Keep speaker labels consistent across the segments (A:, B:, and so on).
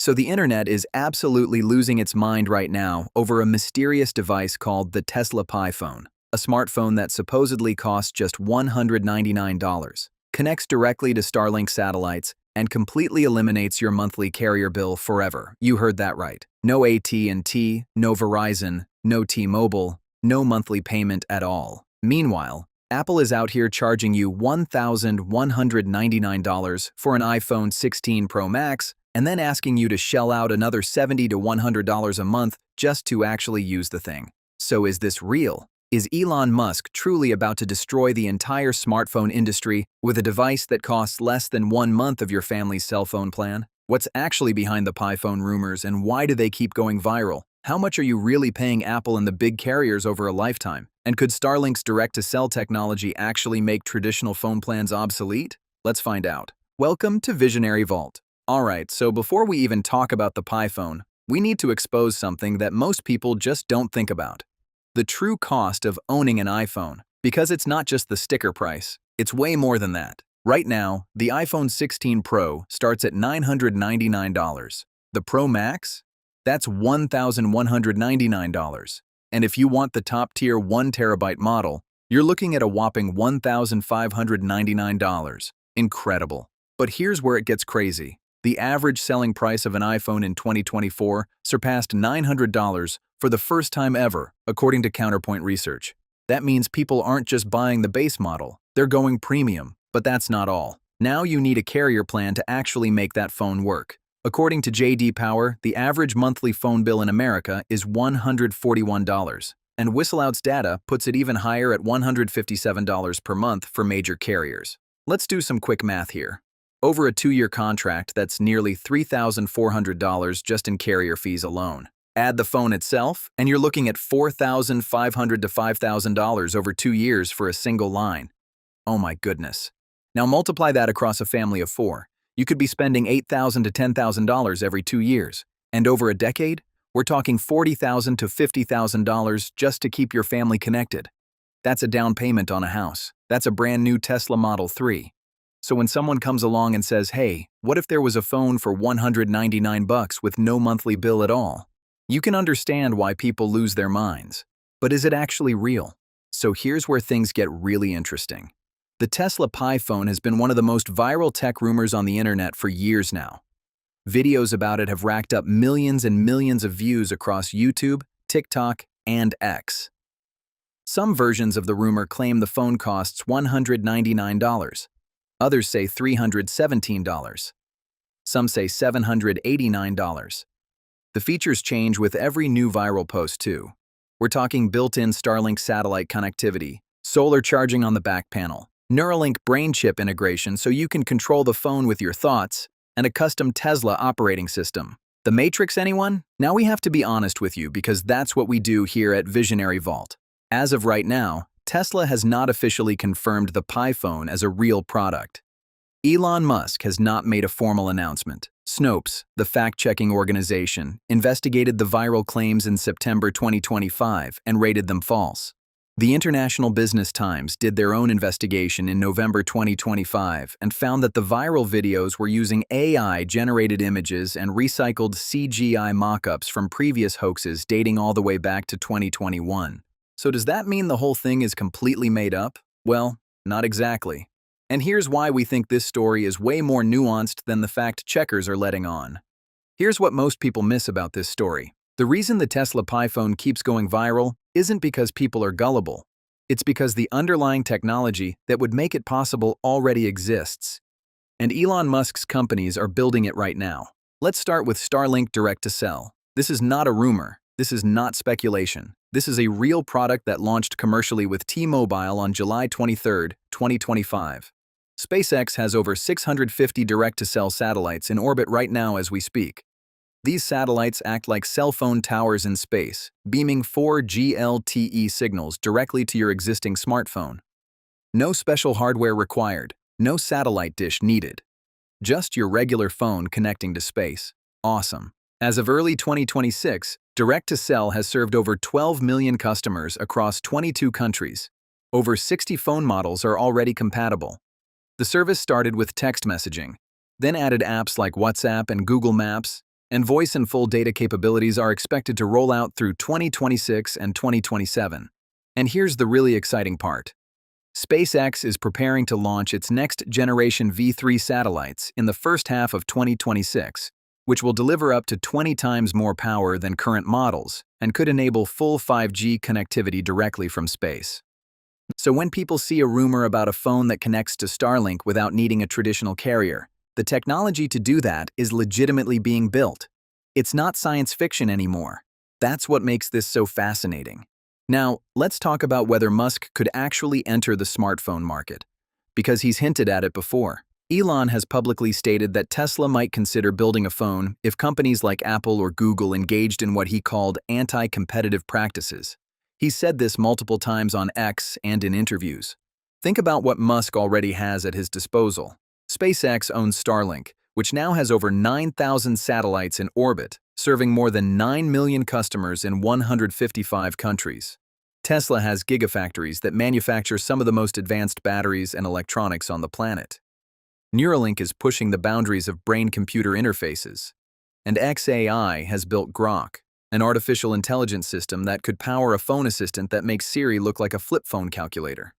A: So the internet is absolutely losing its mind right now over a mysterious device called the Tesla Pi phone, a smartphone that supposedly costs just $199, connects directly to Starlink satellites, and completely eliminates your monthly carrier bill forever. You heard that right. No AT&T, no Verizon, no T-Mobile, no monthly payment at all. Meanwhile, Apple is out here charging you $1,199 for an iPhone 16 Pro Max and then asking you to shell out another $70 to $100 a month just to actually use the thing. So is this real? Is Elon Musk truly about to destroy the entire smartphone industry with a device that costs less than 1 month of your family's cell phone plan? What's actually behind the Pi phone rumors and why do they keep going viral? How much are you really paying Apple and the big carriers over a lifetime? And could Starlink's direct-to-cell technology actually make traditional phone plans obsolete? Let's find out. Welcome to Visionary Vault. Alright, so before we even talk about the Pi phone, we need to expose something that most people just don't think about. The true cost of owning an iPhone. Because it's not just the sticker price, it's way more than that. Right now, the iPhone 16 Pro starts at $999. The Pro Max? That's $1,199. And if you want the top-tier 1TB model, you're looking at a whopping $1,599. Incredible. But here's where it gets crazy. The average selling price of an iPhone in 2024 surpassed $900 for the first time ever, according to Counterpoint Research. That means people aren't just buying the base model, they're going premium. But that's not all. Now you need a carrier plan to actually make that phone work. According to J.D. Power, the average monthly phone bill in America is $141, and Whistleout's data puts it even higher at $157 per month for major carriers. Let's do some quick math here. Over a 2-year contract, that's nearly $3,400 just in carrier fees alone. Add the phone itself, and you're looking at $4,500 to $5,000 over 2 years for a single line. Oh my goodness. Now multiply that across a family of 4. You could be spending $8,000 to $10,000 every 2 years. And over a decade, we're talking $40,000 to $50,000 just to keep your family connected. That's a down payment on a house. That's a brand new Tesla Model 3. So when someone comes along and says, hey, what if there was a phone for $199 with no monthly bill at all? You can understand why people lose their minds. But is it actually real? So here's where things get really interesting. The Tesla Pi phone has been one of the most viral tech rumors on the internet for years now. Videos about it have racked up millions and millions of views across YouTube, TikTok, and X. Some versions of the rumor claim the phone costs $199. Others say $317. Some say $789. The features change with every new viral post too. We're talking built-in Starlink satellite connectivity, solar charging on the back panel, Neuralink brain chip integration so you can control the phone with your thoughts, and a custom Tesla operating system. The Matrix, anyone? Now we have to be honest with you because that's what we do here at Visionary Vault. As of right now, Tesla has not officially confirmed the Pi phone as a real product. Elon Musk has not made a formal announcement. Snopes, the fact-checking organization, investigated the viral claims in September 2025 and rated them false. The International Business Times did their own investigation in November 2025 and found that the viral videos were using AI-generated images and recycled CGI mock-ups from previous hoaxes dating all the way back to 2021. So does that mean the whole thing is completely made up? Well, not exactly. And here's why we think this story is way more nuanced than the fact checkers are letting on. Here's what most people miss about this story. The reason the Tesla Pi phone keeps going viral isn't because people are gullible. It's because the underlying technology that would make it possible already exists. And Elon Musk's companies are building it right now. Let's start with Starlink Direct-to-Cell. This is not a rumor. This is not speculation. This is a real product that launched commercially with T-Mobile on July 23, 2025. SpaceX has over 650 direct-to-cell satellites in orbit right now as we speak. These satellites act like cell phone towers in space, beaming 4G LTE signals directly to your existing smartphone. No special hardware required, no satellite dish needed. Just your regular phone connecting to space. Awesome. As of early 2026, Direct-to-Cell has served over 12 million customers across 22 countries. Over 60 phone models are already compatible. The service started with text messaging, then added apps like WhatsApp and Google Maps, and voice and full data capabilities are expected to roll out through 2026 and 2027. And here's the really exciting part. SpaceX is preparing to launch its next-generation V3 satellites in the first half of 2026, which will deliver up to 20 times more power than current models and could enable full 5G connectivity directly from space. So when people see a rumor about a phone that connects to Starlink without needing a traditional carrier, the technology to do that is legitimately being built. It's not science fiction anymore. That's what makes this so fascinating. Now, let's talk about whether Musk could actually enter the smartphone market, because he's hinted at it before. Elon has publicly stated that Tesla might consider building a phone if companies like Apple or Google engaged in what he called anti-competitive practices. He's said this multiple times on X and in interviews. Think about what Musk already has at his disposal. SpaceX owns Starlink, which now has over 9,000 satellites in orbit, serving more than 9 million customers in 155 countries. Tesla has gigafactories that manufacture some of the most advanced batteries and electronics on the planet. Neuralink is pushing the boundaries of brain-computer interfaces. And xAI has built Grok, an artificial intelligence system that could power a phone assistant that makes Siri look like a flip phone calculator.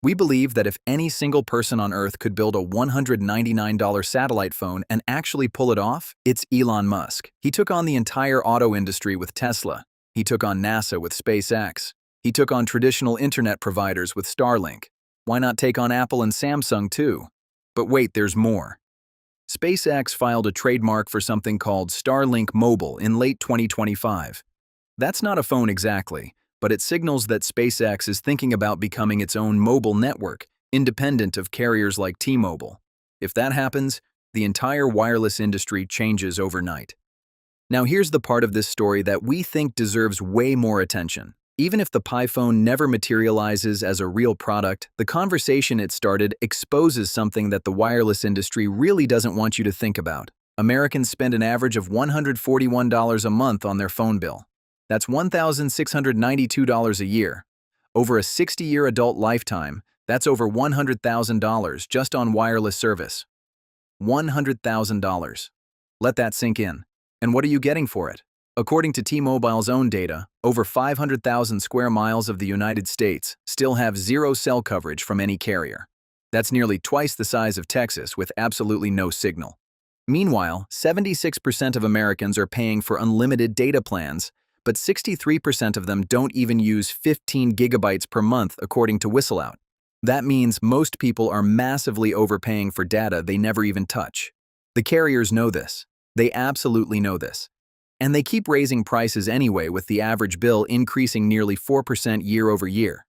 A: We believe that if any single person on Earth could build a $199 satellite phone and actually pull it off, it's Elon Musk. He took on the entire auto industry with Tesla. He took on NASA with SpaceX. He took on traditional internet providers with Starlink. Why not take on Apple and Samsung too? But wait, there's more. SpaceX filed a trademark for something called Starlink Mobile in late 2025. That's not a phone exactly, but it signals that SpaceX is thinking about becoming its own mobile network, independent of carriers like T-Mobile. If that happens, the entire wireless industry changes overnight. Now here's the part of this story that we think deserves way more attention. Even if the Pi phone never materializes as a real product, the conversation it started exposes something that the wireless industry really doesn't want you to think about. Americans spend an average of $141 a month on their phone bill. That's $1,692 a year. Over a 60-year adult lifetime, that's over $100,000 just on wireless service. $100,000. Let that sink in. And what are you getting for it? According to T-Mobile's own data, over 500,000 square miles of the United States still have zero cell coverage from any carrier. That's nearly twice the size of Texas with absolutely no signal. Meanwhile, 76% of Americans are paying for unlimited data plans, but 63% of them don't even use 15 gigabytes per month according to Whistleout. That means most people are massively overpaying for data they never even touch. The carriers know this. They absolutely know this. And they keep raising prices anyway, with the average bill increasing nearly 4% year over year.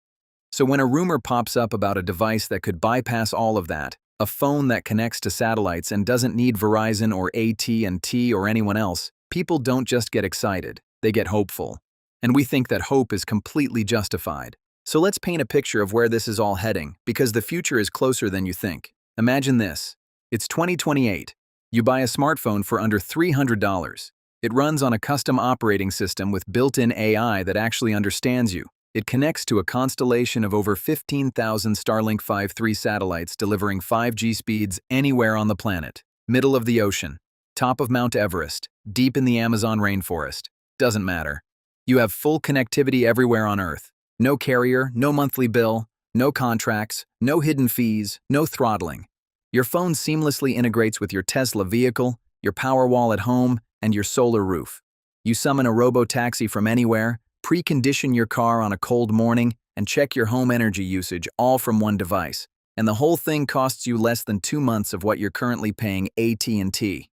A: So when a rumor pops up about a device that could bypass all of that, a phone that connects to satellites and doesn't need Verizon or AT&T or anyone else, people don't just get excited. They get hopeful. And we think that hope is completely justified. So let's paint a picture of where this is all heading, because the future is closer than you think. Imagine this. It's 2028. You buy a smartphone for under $300. It runs on a custom operating system with built-in AI that actually understands you. It connects to a constellation of over 15,000 Starlink 5.3 satellites delivering 5G speeds anywhere on the planet. Middle of the ocean, top of Mount Everest, deep in the Amazon rainforest. Doesn't matter. You have full connectivity everywhere on Earth. No carrier, no monthly bill, no contracts, no hidden fees, no throttling. Your phone seamlessly integrates with your Tesla vehicle, your Powerwall at home, and your solar roof. You summon a robo-taxi from anywhere, precondition your car on a cold morning, and check your home energy usage all from one device. And the whole thing costs you less than 2 months of what you're currently paying AT&T.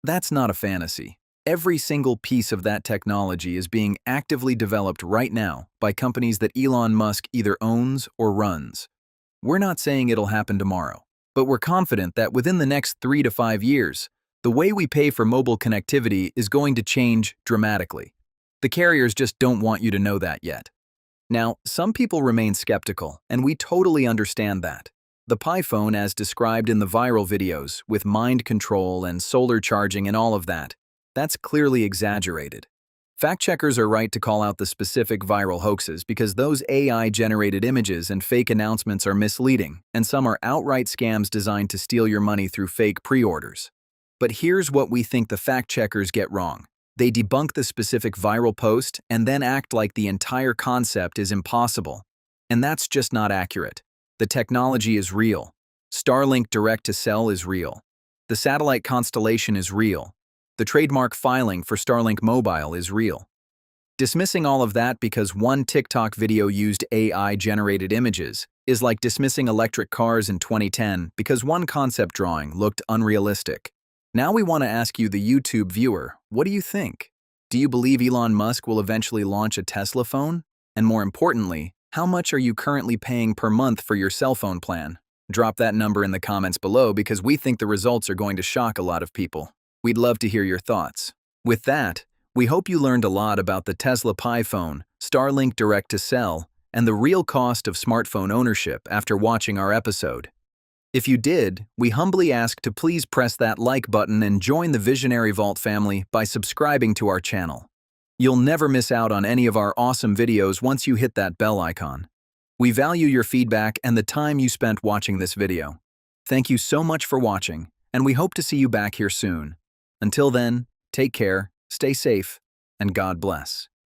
A: That's not a fantasy. Every single piece of that technology is being actively developed right now by companies that Elon Musk either owns or runs. We're not saying it'll happen tomorrow, but we're confident that within the next 3 to 5 years, the way we pay for mobile connectivity is going to change dramatically. The carriers just don't want you to know that yet. Now, some people remain skeptical, and we totally understand that. The Pi phone, as described in the viral videos, with mind control and solar charging and all of that, that's clearly exaggerated. Fact-checkers are right to call out the specific viral hoaxes because those AI-generated images and fake announcements are misleading, and some are outright scams designed to steal your money through fake pre-orders. But here's what we think the fact-checkers get wrong. They debunk the specific viral post and then act like the entire concept is impossible. And that's just not accurate. The technology is real. Starlink Direct-to-Cell is real. The satellite constellation is real. The trademark filing for Starlink Mobile is real. Dismissing all of that because one TikTok video used AI-generated images is like dismissing electric cars in 2010 because one concept drawing looked unrealistic. Now we want to ask you, the YouTube viewer, what do you think? Do you believe Elon Musk will eventually launch a Tesla phone? And more importantly, how much are you currently paying per month for your cell phone plan? Drop that number in the comments below because we think the results are going to shock a lot of people. We'd love to hear your thoughts. With that, we hope you learned a lot about the Tesla Pi phone, Starlink Direct-to-Cell, and the real cost of smartphone ownership after watching our episode. If you did, we humbly ask to please press that like button and join the Visionary Vault family by subscribing to our channel. You'll never miss out on any of our awesome videos once you hit that bell icon. We value your feedback and the time you spent watching this video. Thank you so much for watching, and we hope to see you back here soon. Until then, take care, stay safe, and God bless.